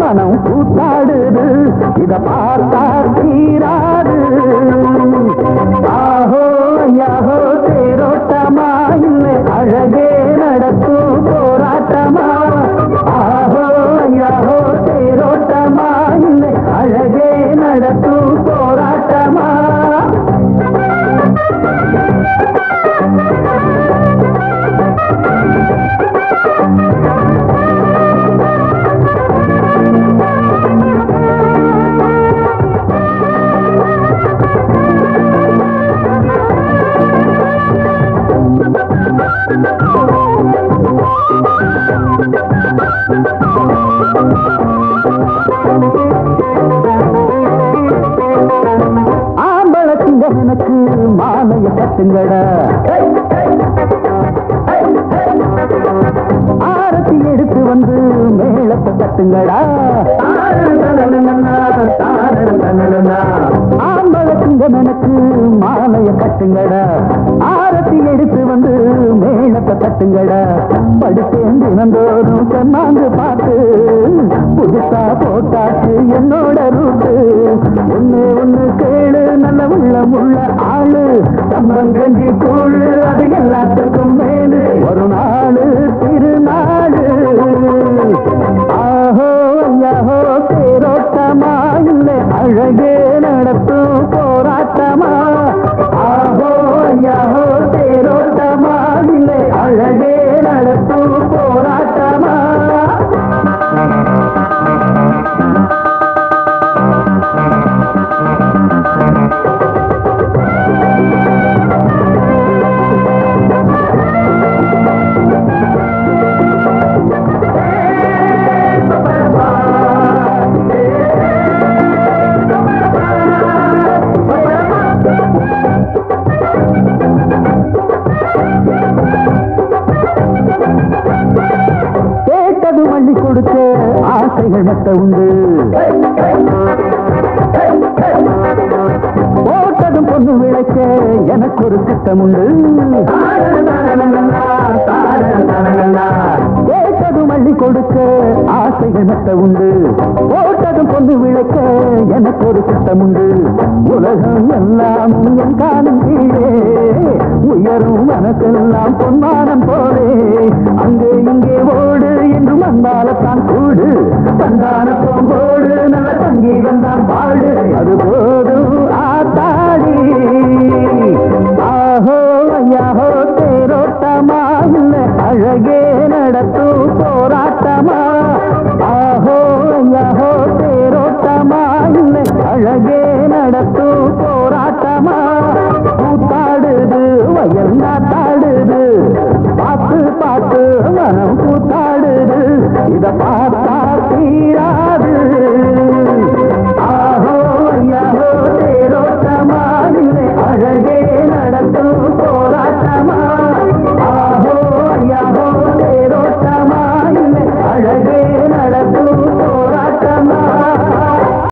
மனம் கூத்தாடுது இத பார்த்தா தீராது ஆஹோ யாஹோ தேரோட்டமா இல்லை அழகே நடக்கும் போராட்டமா ஆஹோ யாஹோ தேரோட்டமா இல்லை அழகே நடக்கும் போராட்டமா ஆம்பளத்திங்க எனக்கு மாலைய கட்டுங்கடா ஆரத்தி எடுத்து வந்து மேளத்தை கட்டுங்கடா ஆம்பளத்திங்க எனக்கு மாலைய கட்டுங்கடா ஆரத்தி எடுத்து வந்து மேளத்தை கட்டுங்கடா படுத்தேன் தினந்தோறும் சொன்னாங்க பார்த்து புதுசா போட்டாச்சு என்னோட ரூட்டு ஒண்ணு கேளு நல்ல உள்ள ஆளு சம்பங்கஞ்சி கூழு அது எல்லாத்துக்கும் மேலு ஒரு நாளு திருநாடு ஆஹோ யாஹோ தேரோட்டமா இல்லை அழகே நடத்தும் போராட்டமா ஆஹோ யாஹோ தேரோட்டமா இல்லை அழகே நடத்தும் போராட்டமா கேட்டது மல்லி கொடுக்க ஆசைகள் மெத்த உண்டு போட்டதும் பொண்ணு விளைக்க எனக்கு ஒரு திட்டம் உண்டு கேட்டது மல்லி கொடுக்க ஆசைகள் மெத்த உண்டு போட்டதும் பொண்ணு விளைக்க எனக்கு ஒரு திட்டம் உண்டு உலகம் எல்லாம் என் காலம் கீழே உயரும் மனசெல்லாம் பொன்மானம் போலே அங்கே இங்கே ஓடு என்றும் அந்தாலத்தான் கூடு தந்தான போடு நல்ல சங்கீதம் தான் பாடு அது போதும் ஆத்தாடி ஆஹோ ஐயாஹோ தேரோட்டமா இல்லை அழகே நடத்தும் போராட்டமா ஆஹோ ஐயாஹோ தேரோட்டமா இல்லை அழகே நடத்தும் போராட்டமா கூத்தாடுது வயல் நாட்டாடுது பார்த்து பார்த்து மனம் கூத்தாடுது இத பார்த்தா தீரா